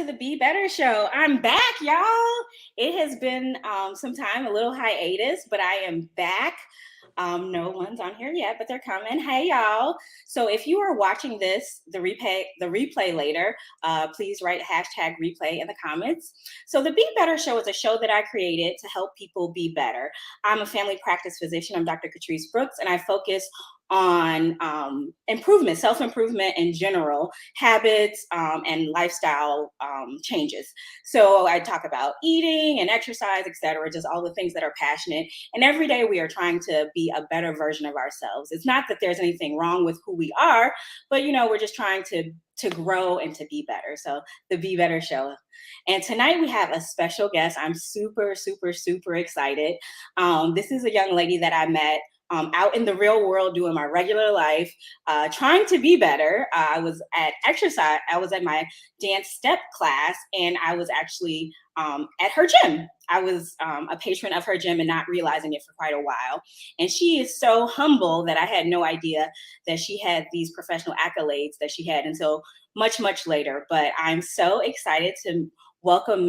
to the Be Better Show. I'm back, y'all. It has been some time, a little hiatus, but I am back. No one's on here yet, but they're coming. Hey, y'all. So if you are watching this, the replay later, please write hashtag replay in the comments. So the Be Better Show is a show that I created to help people be better. I'm a family practice physician. I'm Dr. Catrice Brooks, and I focus on improvement, self-improvement in general, habits and lifestyle changes. So I talk about eating and exercise, etc., just all the things that are passionate. And every day we are trying to be a better version of ourselves. It's not that there's anything wrong with who we are, but we're just trying to grow and to be better. So the Be Better Show. And tonight we have a special guest. I'm super, super, super excited. This is a young lady that I met out in the real world doing my regular life, trying to be better. I was at exercise. I was at my dance step class, and I was actually at her gym. I was a patron of her gym and not realizing it for quite a while. And she is so humble that I had no idea that she had these professional accolades that she had until much, much later. But I'm so excited to welcome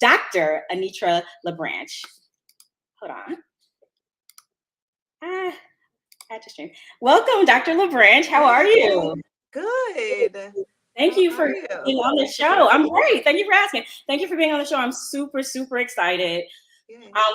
Dr. Anietra LaBranche. Hold on. I just streamed. Welcome, Dr. LaBranche. How are you? Good. Thank you for being on the show. I'm great. Thank you for asking. Thank you for being on the show. I'm super, super excited.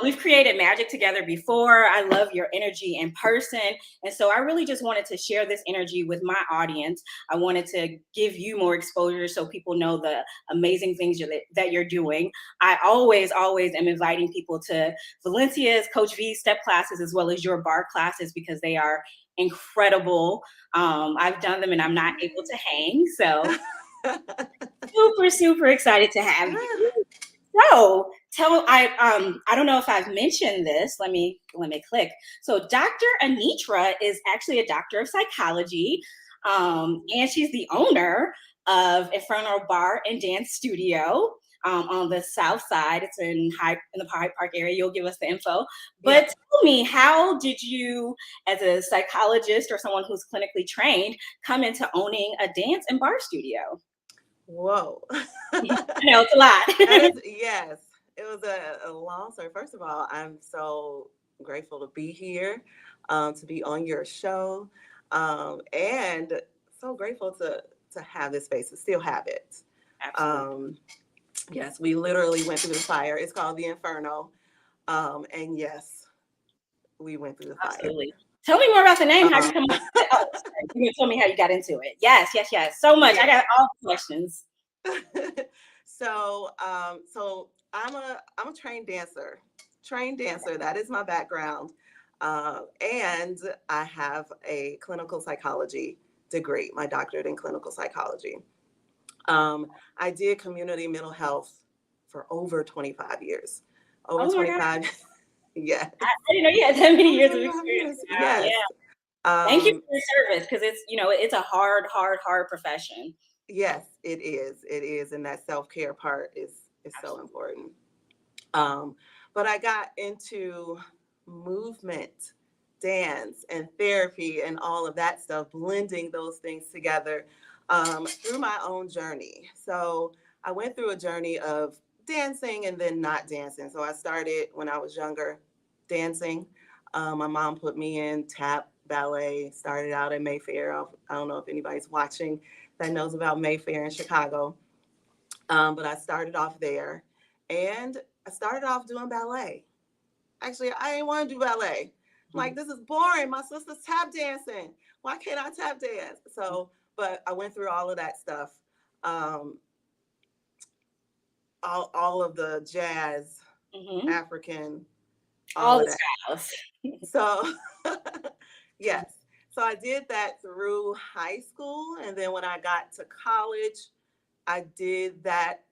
We've created magic together before. I love your energy in person. And so I really just wanted to share this energy with my audience. I wanted to give you more exposure so people know the amazing things that you're doing. I always am inviting people to Valencia's Coach V step classes as well as your bar classes because they are incredible. I've done them and I'm not able to hang. So super, super excited to have you. So I don't know if I've mentioned this. Let me click. So Dr. Anietra is actually a doctor of psychology, and she's the owner of Inferno Bar and Dance Studio on the South Side. It's in the Hyde Park area. You'll give us the info. But tell me, how did you, as a psychologist or someone who's clinically trained, come into owning a dance and bar studio? Whoa. I know it's a lot. Yes, it was a long story. First of all, I'm so grateful to be here, to be on your show, and so grateful to have this space, to still have it. Absolutely. Yes, we literally went through the fire. It's called the Inferno, and yes, we went through the fire. Absolutely. Tell me more about the name. How did you come up with it? Oh, sorry. You can tell me how you got into it. Yes. So much. I got all the questions. So I'm a trained dancer. That is my background. And I have a clinical psychology degree, my doctorate in clinical psychology. I did community mental health for over 25 years. Over 25. Yeah. I didn't know you had that many years of experience. Yes. Yeah. Thank you for your service, because it's a hard profession. Yes, it is. And that self-care part is so important. But I got into movement, dance, and therapy and all of that stuff, blending those things together through my own journey. So I went through a journey of dancing and then not dancing. So I started when I was younger dancing. My mom put me in tap, ballet, started out at Mayfair. I don't know if anybody's watching that knows about Mayfair in Chicago. But I started off there, and I started off doing ballet. Actually, I didn't want to do ballet. I'm like, this is boring. My sister's tap dancing. Why can't I tap dance? So, but I went through all of that stuff. All of the jazz, African, all the styles. So, yes. So I did that through high school. And then when I got to college, I did that.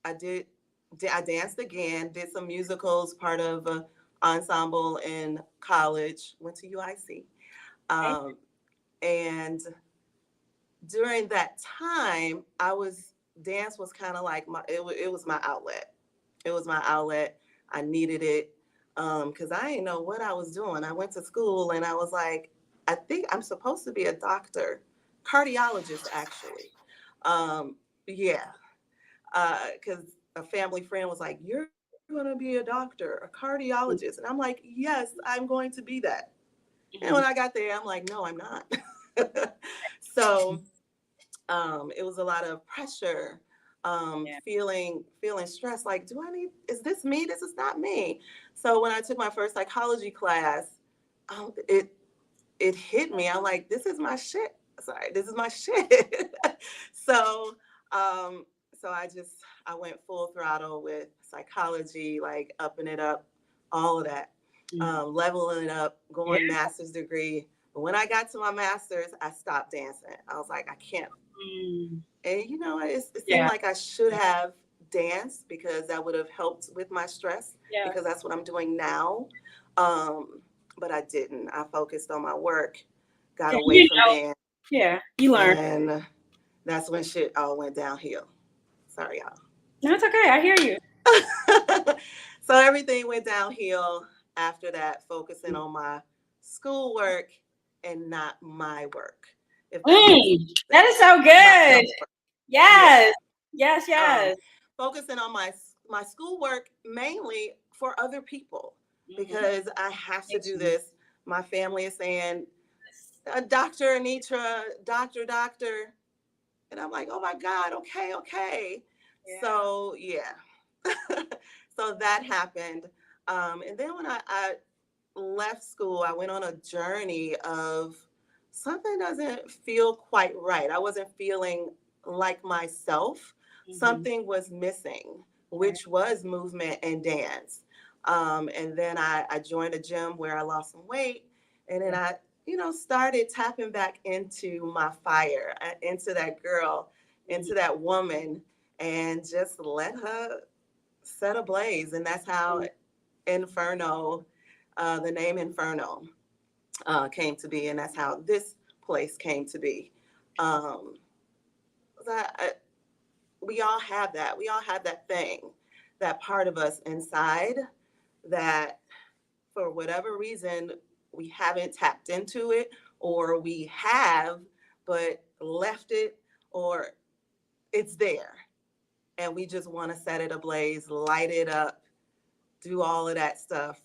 I danced again, did some musicals, part of an ensemble in college, went to UIC. And during that time, dance was kind of like it was my outlet. It was my outlet. I needed it because I didn't know what I was doing. I went to school and I was like, I think I'm supposed to be a doctor, cardiologist, actually. Yeah. Because a family friend was like, "You're going to be a doctor, a cardiologist." And I'm like, "Yes, I'm going to be that." And Mhm. when I got there, I'm like, "No, I'm not." So it was a lot of pressure, Yeah. feeling stressed. Like, is this me? This is not me. So when I took my first psychology class, it hit me. I'm like, this is my shit. Sorry, this is my shit. So um, so I went full throttle with psychology, like upping it up, all of that, Mhm. leveling it up, Yeah. going master's degree. But when I got to my master's, I stopped dancing. I was like, I can't. Mm. And it seemed Yeah. like I should have danced because that would have helped with my stress Yeah. because that's what I'm doing now. Um, but I didn't. I focused on my work, got Yeah. away from dance, Yeah. You learn. and that's when shit all went downhill. Sorry, No, it's okay. I hear you. y'all. So everything went downhill after that, focusing on my schoolwork and not my work, if that makes That is sense. so My good. self-work. Yeah. Yes. Yes. um, Yes. Focusing on my schoolwork mainly for other people Mhm. because I have to Makes do sense. this. My family is saying, Dr. Anietra, doctor. And I'm like, oh my God, okay, okay. Yeah. So, yeah. So that happened. And then when I left school, I went on a journey of something doesn't feel quite right. I wasn't feeling like myself. Mhm. Something was missing, Right. which was movement and dance. And then I joined a gym where I lost some weight. And then Yeah. I, started tapping back into my fire, into that girl, Mhm. into that woman, and just let her set ablaze. And that's how Inferno, the name Inferno, came to be, and that's how this place came to be. Um, that we all have that. We all have that thing, that part of us inside that, for whatever reason, we haven't tapped into it, or we have but left it, or it's there, and we just want to set it ablaze, light it up, do all of that stuff.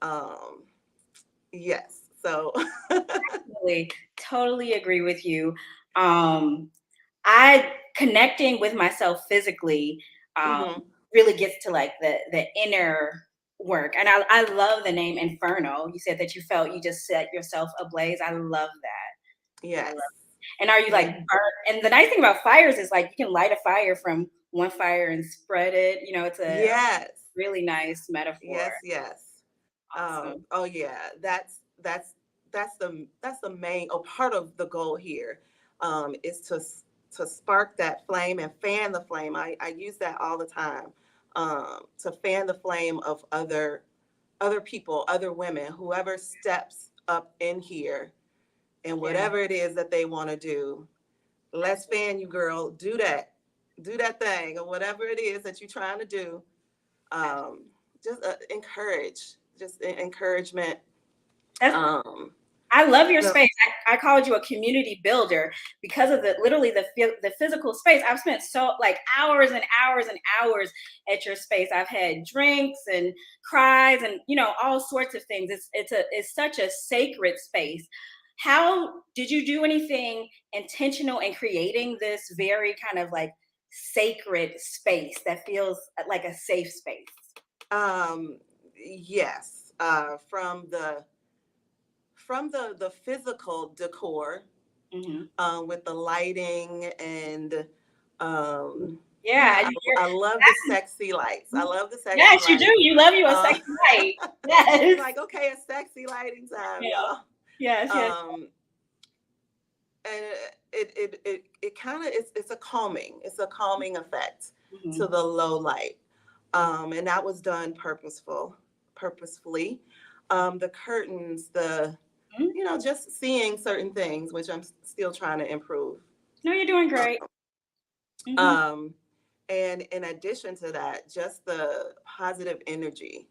Um, yes. So. Totally agree with you. Um, I connecting with myself physically Hmm. really gets to like the inner work, and I love the name Inferno. You said that you felt you just set yourself ablaze. I love that. I love. Yes. And are you like Yeah. burnt? And the nice thing about fires is like you can light a fire from one fire and spread it. It's a Yes. really nice metaphor. Yes. Yes. Awesome. Oh yeah. That's the main, or part of the goal here, is to spark that flame and fan the flame. I use that all the time. To fan the flame of other people, other women, whoever steps up in here, and Yeah, whatever it is that they want to do. Let's absolutely. fan you, girl. Do that thing, or whatever it is that you're trying to do. um, just encouragement. That's Um, I love your no, space. I called you a community builder because of the physical space. I've spent so like hours and hours and hours at your space. I've had drinks and cries and all sorts of things. It's such a sacred space. How did you do anything intentional in creating this very kind of like sacred space that feels like a safe space? yes, from the physical decor, Hmm. with the lighting and, Yeah, yeah, I love the sexy lights. I love the sexy yes, you do. lights. You love you a Um, sexy light. Yes. like, okay, it's sexy lighting time, Yeah. y'all. Yes, yes. Um, and it kind of, it's a calming effect to Mhm. the low light. And that was done purposefully. The curtains, Mhm. just seeing certain things, which I'm still trying to improve. No, you're doing Uh, great. Mhm. um, and in addition to that, just the positive energy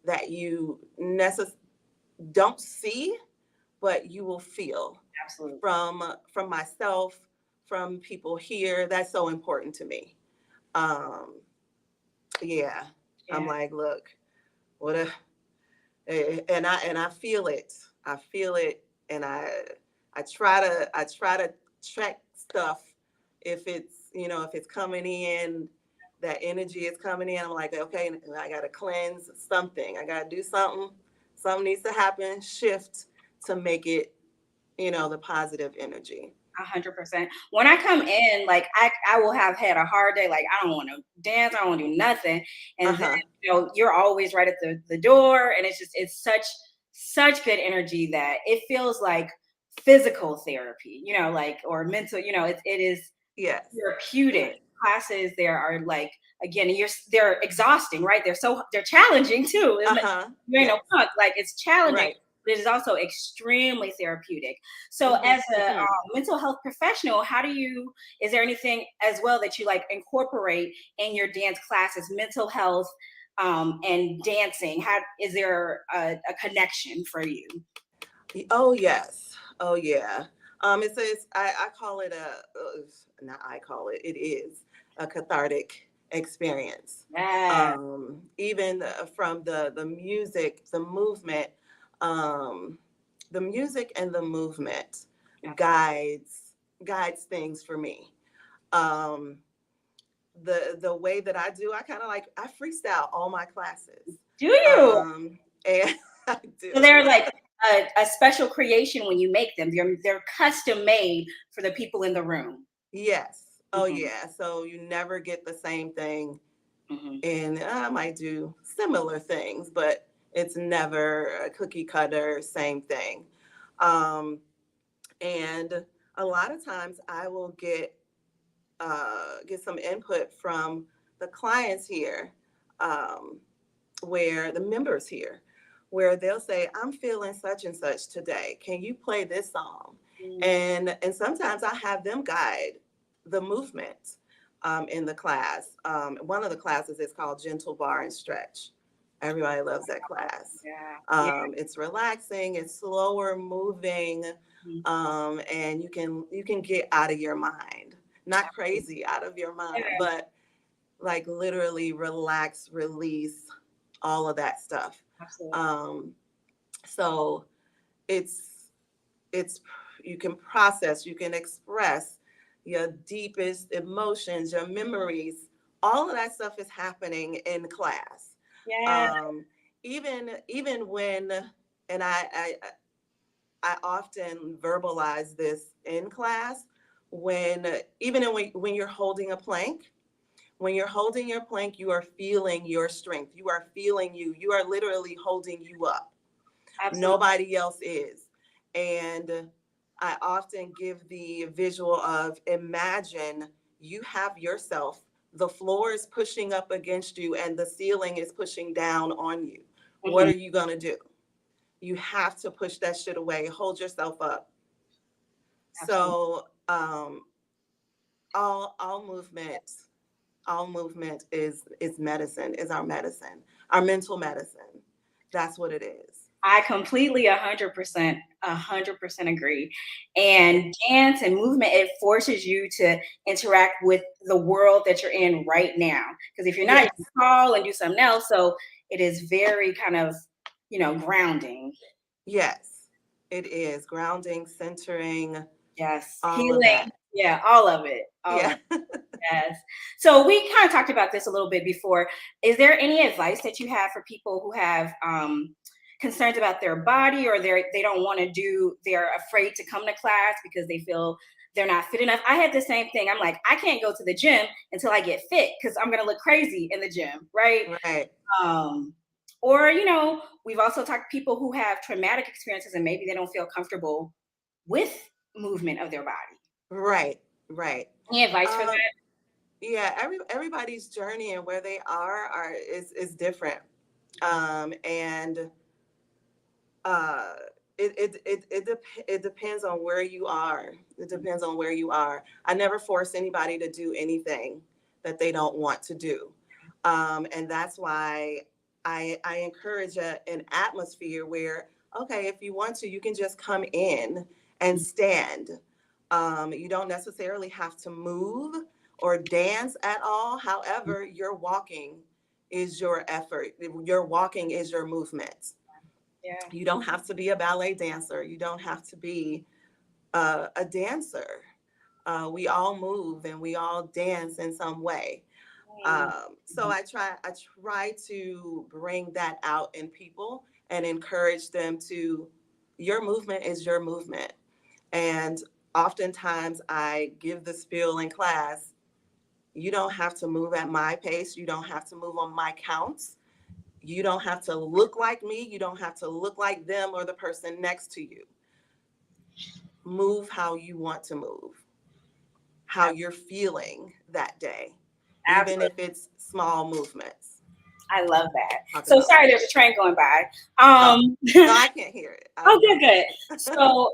that you don't see, but you will feel Absolutely. from myself, from people here, that's so important to me. Um, yeah, I'm Yeah. like, look, what a, and I feel it. I feel it, and I try to track stuff if it's if it's coming in, that energy is coming in. I'm like, okay, I gotta cleanse something. I gotta do something. Something needs to happen. Shift to make it the positive energy. 100%. When I come in, like I will have had a hard day. Like I don't want to dance. I don't want to do nothing. Uh And then huh. you're always right at the door, and it's such good energy that it feels like physical therapy. Like or mental. It is Yes. therapeutic. Classes there are like again, they're exhausting, right? They're challenging too. Uh huh. You ain't no Yes. punk. Like it's challenging, Right. but it is also extremely therapeutic. So, Mhm. as a Mhm. mental health professional, is there anything as well that you like incorporate in your dance classes, mental health and dancing? How is there a connection for you? Oh yes. Oh yeah. It says I call it not I call it. It is a cathartic experience. Yeah. Even from the music, the movement, um, the music and the movement guides guides things for me. Um, the way that I do, I kind of like I freestyle all my classes. Do you? And I So do. they're like a special creation when you make them. They're custom made for the people in the room. Yes. Oh Mhm, yeah. So you never get the same thing, mhm. and I might do similar things, but it's never a cookie cutter same thing. Um, and a lot of times I will get some input from the clients here, um, where the members here, where they'll say, "I'm feeling such and such today. Can you play this song?" Mm, And sometimes I have them guide the movement in the class. One of the classes is called Gentle Bar and Stretch. Everybody loves that class. yeah, yeah. It's relaxing, it's slower moving, Mhm. and you can get out of your mind. Not crazy out of your mind, Yeah, but like literally relax, release, all of that stuff. absolutely. Um, so it's it's you can process, you can express your deepest emotions, your memories. All of that stuff is happening in class. Yeah. Um, even when and I often verbalize this in class when even when you're holding a plank. When you're holding your plank, you are feeling your strength. You are feeling you. You are literally holding you up. Absolutely. Nobody else is. And I often give the visual of imagine you have yourself, the floor is pushing up against you, and the ceiling is pushing down on you. What Mhm. are you going to do? You have to push that shit away, hold yourself up. Absolutely. So, all movement is medicine, is our medicine, our mental medicine. That's what it is. I completely 100% agree. And dance and movement, it forces you to interact with the world that you're in right now. Because if you're not, you can Yes. call and do something else. So it is very kind of, grounding. Yes. It is grounding, centering, Yes. all of Healing. that. Yeah, all of it. All of Yeah. it. Yes. So we kind of talked about this a little bit before. Is there any advice that you have for people who have concerns about their body, or they don't want to they're afraid to come to class because they feel they're not fit enough? I had the same thing. I'm like, I can't go to the gym until I get fit because I'm gonna look crazy in the gym, right? Right. Um, or we've also talked to people who have traumatic experiences and maybe they don't feel comfortable with movement of their body. Right. Right. Any advice for that? Um, yeah, everybody's journey and where they are is different. And uh it depends on where you are. It depends on where you are. I never force anybody to do anything that they don't want to do. And that's why I encourage an atmosphere where, okay, if you want to, you can just come in and stand. You don't necessarily have to move or dance at all. However, your walking is your effort. Your walking is your movement. Yeah. You don't have to be a ballet dancer. You don't have to be a dancer. We all move and we all dance in some way. So I try to bring that out in people and encourage them to, your movement is your movement. And oftentimes I give the spiel in class, you don't have to move at my pace. You don't have to move on my counts. You don't have to look like me. You don't have to look like them or the person next to you. Move how you want to move, how you're feeling that day, even Absolutely. if it's small movements. I love that. Talking So about sorry, there's a train going by. oh, no, I can't hear it. Oh, good, good. So,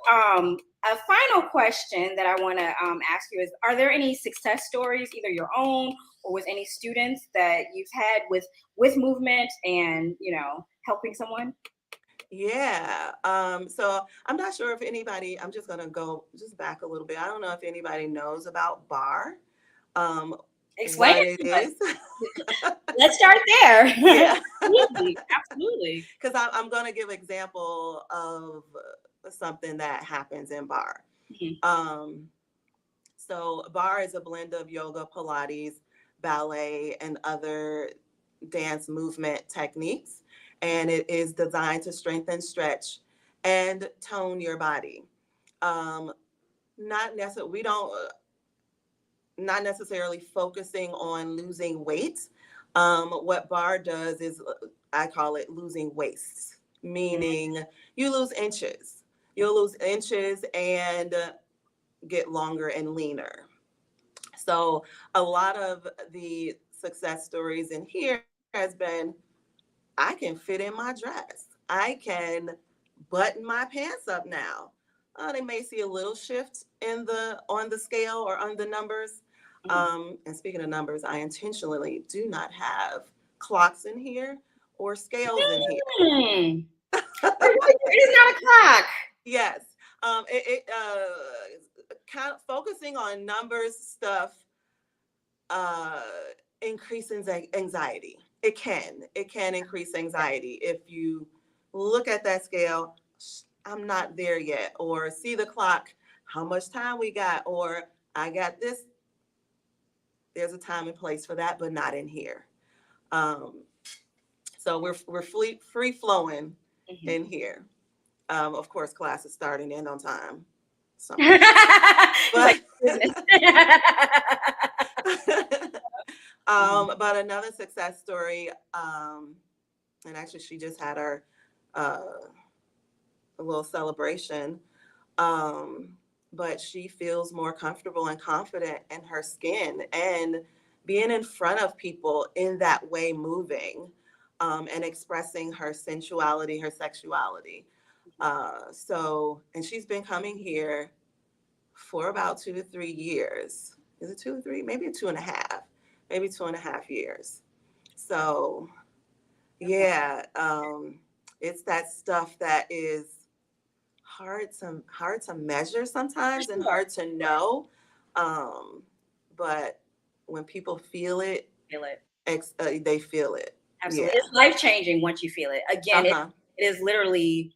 a final question that I want to ask you is: are there any success stories, either your own or with any students that you've had with movement and helping someone? Yeah. So I'm not sure if anybody, I'm just gonna go just back a little bit. I don't know if anybody knows about Barre, um, Explain what it it to us. is. Let's start there. Yeah. Absolutely, absolutely. Because I'm gonna give example of something that happens in Barre. Mhm. Um, so Barre is a blend of yoga, Pilates, ballet, and other dance movement techniques. And it is designed to strengthen, stretch, and tone your body. Um, not necessarily, we don't, not necessarily focusing on losing weight. What Barre does is, I call it losing waist, meaning you lose inches. You'll lose inches and get longer and leaner. So a lot of the success stories in here has been, I can fit in my dress. I can button my pants up now. They may see a little shift in the on the scale or on the numbers. And speaking of numbers, I intentionally do not have clocks in here or scales in here. Mm. It is not a clock. Yes, kind of focusing on numbers stuff uh, increases anxiety. It can increase anxiety if you look at that scale. I'm not there yet, or see the clock. How much time we got? Or I got this. There's a time and place for that, but not in here. Um, so we're free flowing Mhm. in here. Of course, class is starting in on time. Sometimes, It's but like business. but another success story, and actually she just had our uh, a little celebration. Um, but she feels more comfortable and confident in her skin and being in front of people in that way, moving and expressing her sensuality, her sexuality. And she's been coming here for about 2 to 3 years. Is it 2 or 3? Maybe 2.5, maybe 2.5 years. So yeah, it's that stuff that is hard to measure sometimes and Sure. hard to know. Um, but when people feel it, Feel it. they feel it. Absolutely. Yeah. It's life changing once you feel it. Uh Again, huh. it is literally,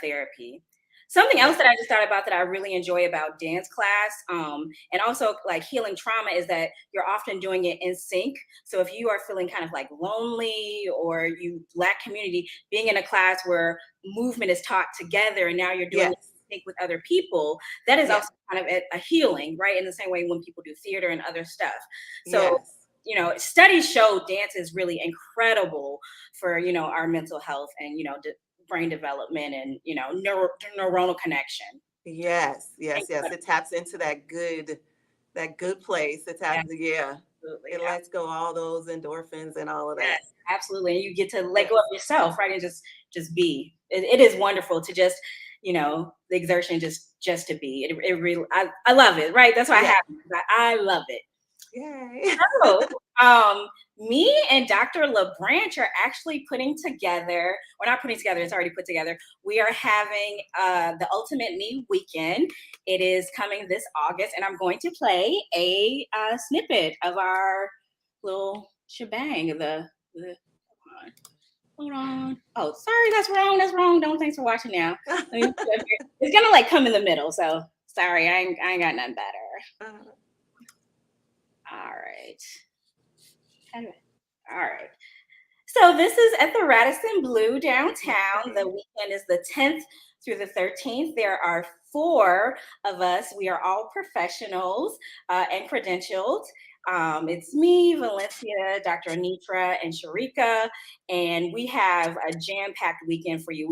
therapy. Something else Yeah. that I just thought about that I really enjoy about dance class, and also like healing trauma, is that you're often doing it in sync. So if you are feeling kind of like lonely or you lack community, being in a class where movement is taught together and now you're doing it Yes. in sync with other people, that is Yeah. also kind of a healing, right? In the same way when people do theater and other stuff. So Yes. studies show dance is really incredible for our mental health and brain development and neuronal connection. Yes. Yes. Yes. Incredible. It taps into that good place. It taps. Yeah. Absolutely. It lets go all those endorphins and all of that. Yes, absolutely. And you get to let go of Yes. yourself, right? And just be. It is wonderful to just the exertion just to be. It really I love it, right? That's why I Yeah. have it. I love it. Yay. So, me and Dr. LaBranche are actually putting together, or not putting together, it's already put together. We are having the Ultimate Me Weekend. It is coming this August, and I'm going to play a snippet of our little shebang. Hold on. Oh, sorry, that's wrong. That's wrong. Don't thanks for watching now. It's gonna like come in the middle, so sorry, I ain't got nothing better. All right. All right. So this is at the Radisson Blu downtown. The weekend is the 10th through the 13th. There are 4 of us. We are all professionals and credentialed. It's me, Valencia, Dr. Anietra, and Sharika, and we have a jam-packed weekend for you.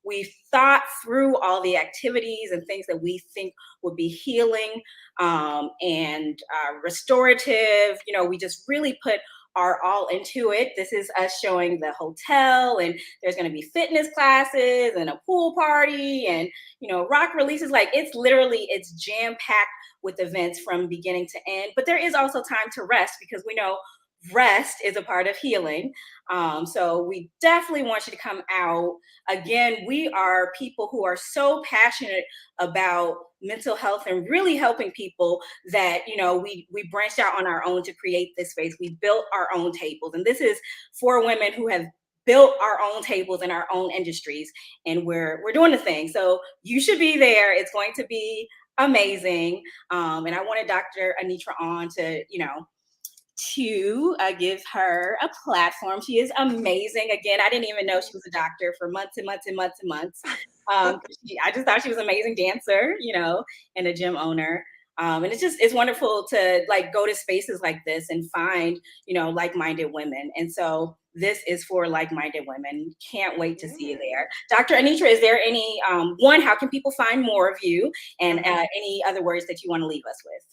We've thought through all the activities and things that we think would be healing and restorative. You know, we just really put are all into it. This is us showing the hotel, and there's going to be fitness classes and a pool party and, you know, rock releases. Like it's jam packed with events from beginning to end. But there is also time to rest, because we know rest is a part of healing. So we definitely want you to come out. Again, we are people who are so passionate about mental health and really helping people that, you know, we branched out on our own to create this space. We built our own tables, and this is for women who have built our own tables in our own industries, and we're doing the thing. So you should be there. It's going to be amazing. And I wanted Dr. Anietra on to, you know, to give her a platform. She is amazing. Again, I didn't even know she was a doctor for months and months and months and months. I just thought she was an amazing dancer, you know, and a gym owner. And it's wonderful to like go to spaces like this and find, you know, like-minded women. And so this is for like-minded women. Can't wait to see you there. Dr. Anietra, is there any, one, how can people find more of you, and any other words that you want to leave us with?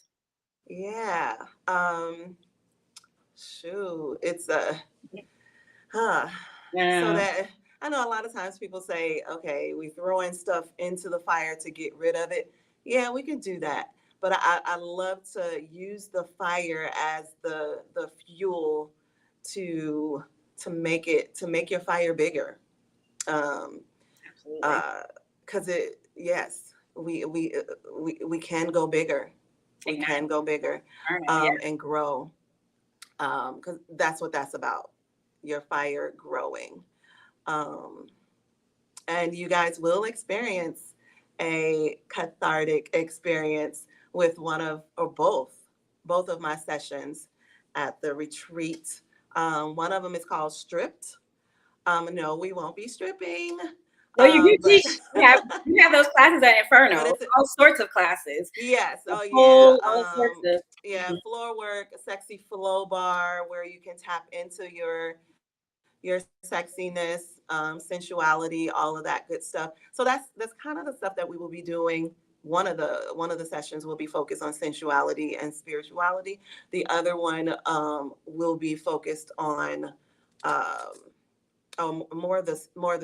Yeah. Shoot, it's Yeah. So that I know a lot of times people say, okay, we throwing stuff into the fire to get rid of it. Yeah, we can do that. But I love to use the fire as the fuel to make your fire bigger. Absolutely. Because we can go bigger. We can go bigger and grow. Because that's what that's about. Your fire growing. And you guys will experience a cathartic experience with one of or both of my sessions at the retreat. One of them is called Stripped. No, we won't be stripping. Well, you do teach. You have those classes at Inferno. All sorts of classes. Yes. All sorts of. Floor work, a sexy flow bar where you can tap into your sexiness, sensuality, all of that good stuff. So that's kind of the stuff that we will be doing. One of the sessions will be focused on sensuality and spirituality. The other one will be focused on more of the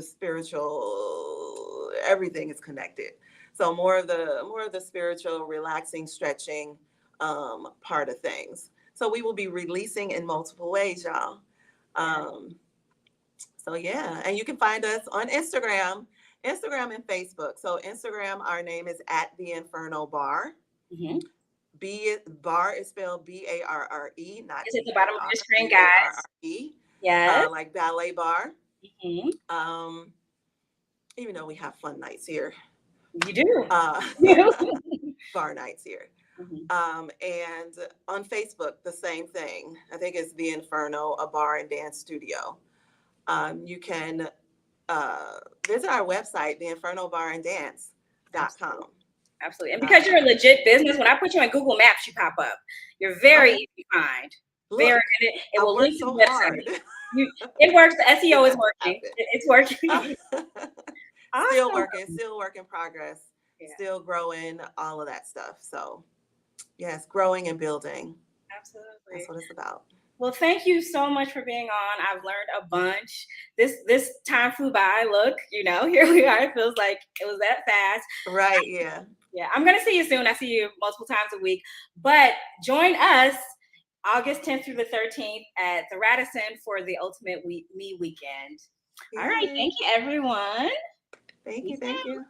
spiritual. Everything is connected. So more of the spiritual, relaxing, stretching part of things. So we will be releasing in multiple ways, y'all. So yeah, and you can find us on Instagram and Facebook. So Instagram, our name is at the Inferno Bar. Mm-hmm. Bar is spelled Barre, not. It's at the bottom of your screen, guys. Yes. Like ballet bar. Mm-hmm. Even though we have fun nights here. You do. Bar nights here. Mm-hmm. And on Facebook, the same thing. I think it's the Inferno, a bar and dance studio. You can visit our website, theinfernobaranddance.com. Absolutely. And because you're a legit business, when I put you in Google Maps, you pop up. You're very easy to find. It will link to the website. It works. The SEO is working. It's working. Still work in progress. Yeah. Still growing, all of that stuff. So yes, growing and building. Absolutely. That's what it's about. Well, thank you so much for being on. I've learned a bunch. This time flew by. Look, you know, here we are. It feels like it was that fast. Right, yeah. Yeah, I'm going to see you soon. I see you multiple times a week. But join us August 10th through the 13th at the Radisson for the Ultimate Me Weekend. All right. Yay. Thank you, everyone. Thank you. Peace Thank out. you.